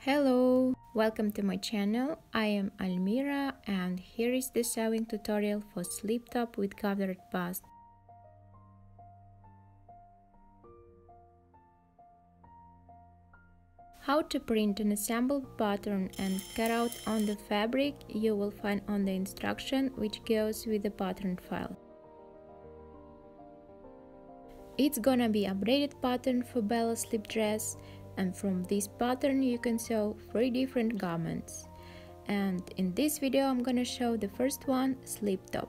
Hello, welcome to my channel. I am Almira and here is the sewing tutorial for slip top with gathered bust. How to print an assembled pattern and cut out on the fabric you will find on the instruction which goes with the pattern file. It's gonna be a braided pattern for Bella slip dress, and from this pattern you can sew 3 different garments. And in this video I'm gonna show the first one, slip top.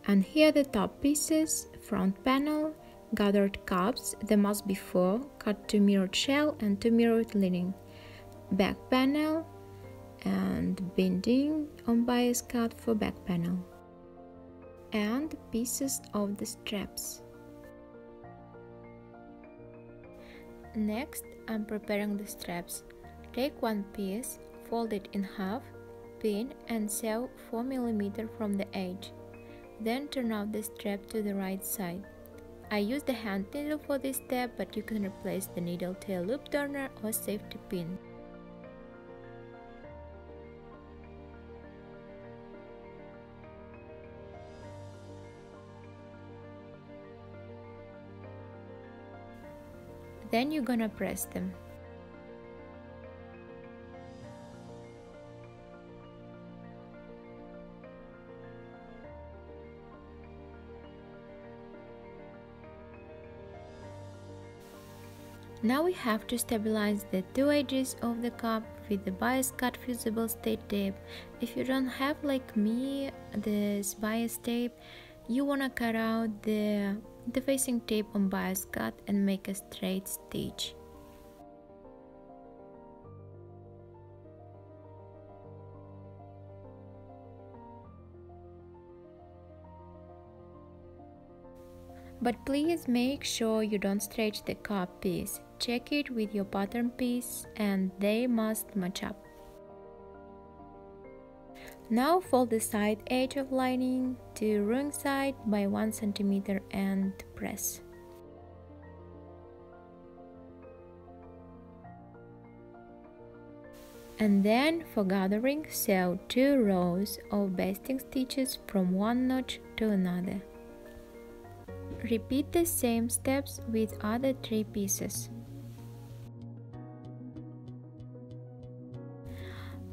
And here are the top pieces: front panel, gathered cups, there must be 4, cut to mirrored shell and to mirrored lining, back panel and binding on bias cut for back panel, and pieces of the straps. Next, I'm preparing the straps. Take one piece, fold it in half, pin and sew 4 mm from the edge. Then turn out the strap to the right side. I use the hand needle for this step, but you can replace the needle to a loop turner or safety pin. Then you're gonna press them. Now we have to stabilize the 2 edges of the cup with the bias cut fusible state tape. If you don't have, like me, this bias tape, you wanna cut out the facing tape on bias cut and make a straight stitch. But please make sure you don't stretch the cup piece. Check it with your pattern piece and they must match up. Now fold the side edge of lining to wrong side by 1 cm and press. And then for gathering, sew 2 rows of basting stitches from one notch to another. Repeat the same steps with other 3 pieces.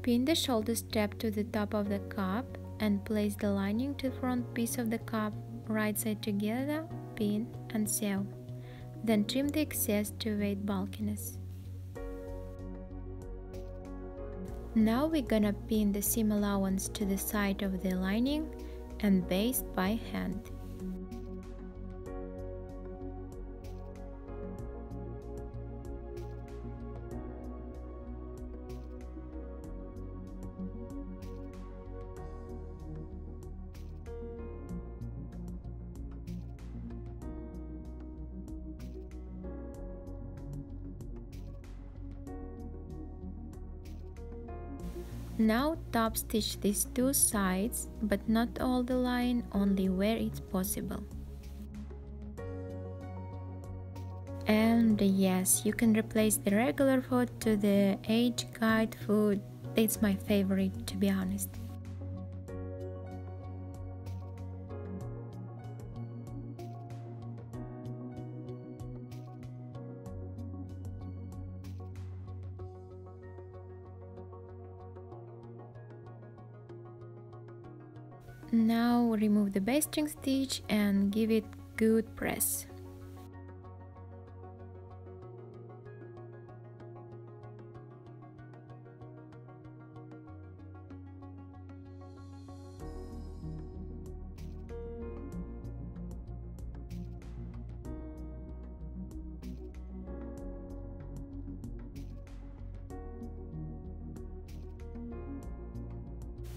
Pin the shoulder strap to the top of the cup and place the lining to the front piece of the cup, right side together, pin and sew. Then trim the excess to avoid bulkiness. Now we're gonna pin the seam allowance to the side of the lining and baste by hand. Now top stitch these 2 sides, but not all the line, only where it's possible. And yes, you can replace the regular foot to the edge guide foot. It's my favorite, to be honest. Now remove the basting stitch and give it good press.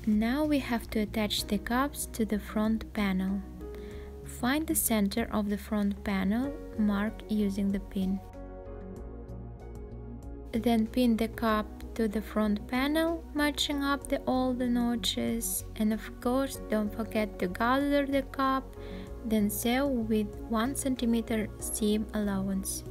Now we have to attach the cups to the front panel. Find the center of the front panel, mark using the pin. Then pin the cup to the front panel, matching up all the notches, and of course don't forget to gather the cup, then sew with 1 cm seam allowance.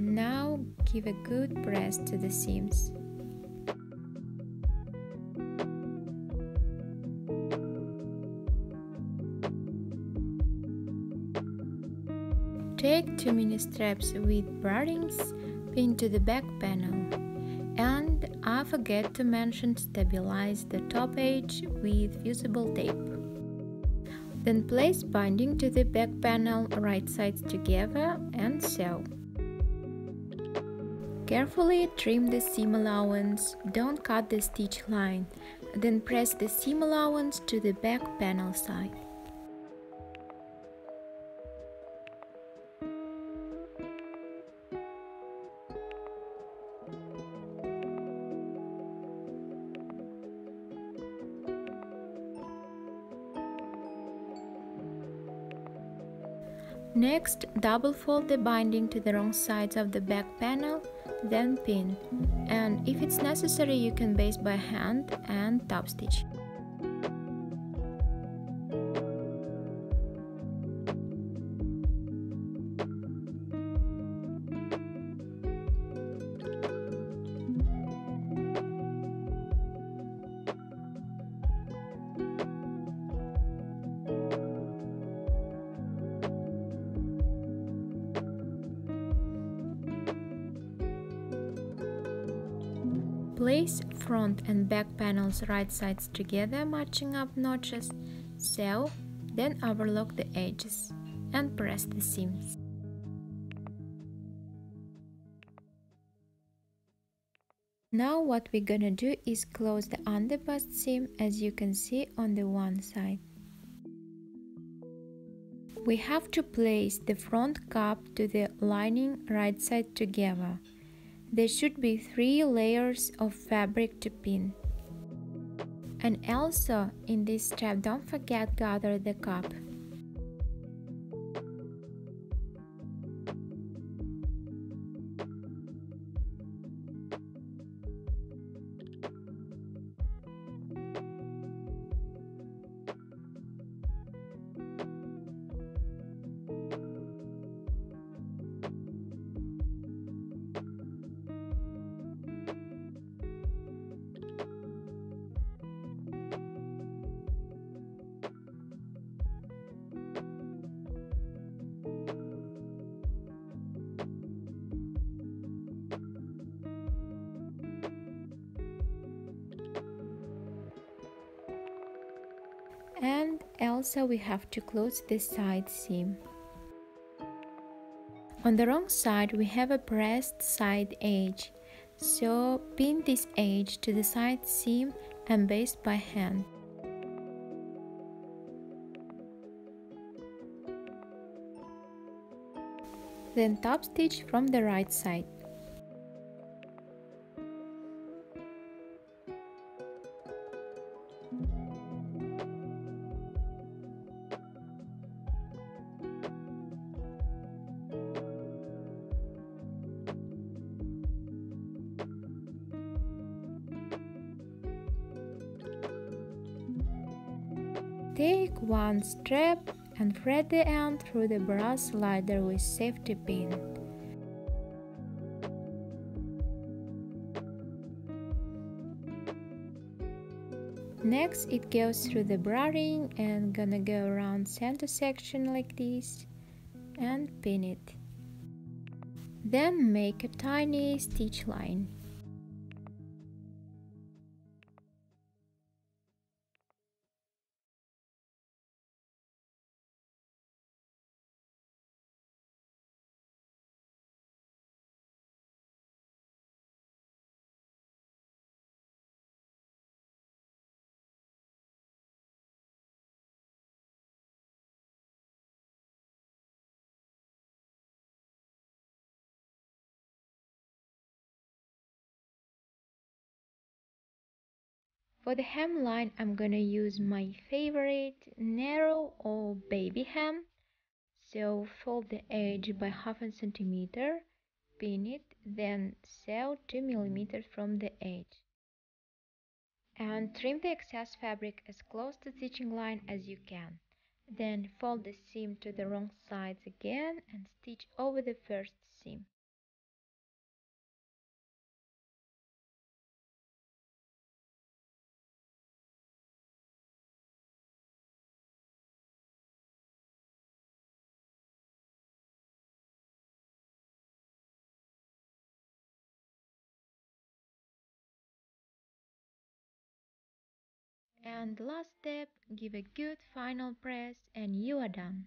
And now give a good press to the seams. Take 2 mini straps with brarings, pin to the back panel. And I forget to mention, stabilize the top edge with fusible tape. Then place binding to the back panel, right sides together, and sew. Carefully trim the seam allowance, don't cut the stitch line. Then press the seam allowance to the back panel side. Next, double fold the binding to the wrong sides of the back panel, then pin, and if it's necessary you can baste by hand and top stitch. Place front and back panels right sides together, matching up notches, sew, then overlock the edges and press the seams. Now what we're gonna do is close the underbust seam, as you can see on the one side. We have to place the front cup to the lining right side together. There should be 3 layers of fabric to pin. And also, in this step, don't forget gather the cup. And also we have to close the side seam. On the wrong side we have a pressed side edge, so pin this edge to the side seam and baste by hand. Then top stitch from the right side. Take one strap and thread the end through the brass slider with safety pin. Next it goes through the bra ring and gonna go around center section like this and pin it. Then make a tiny stitch line. For the hemline, I'm gonna use my favorite narrow or baby hem. So fold the edge by half a centimeter, pin it, then sew 2 millimeters from the edge. And trim the excess fabric as close to the stitching line as you can. Then fold the seam to the wrong sides again and stitch over the first seam. And the last step, give a good final press and you are done.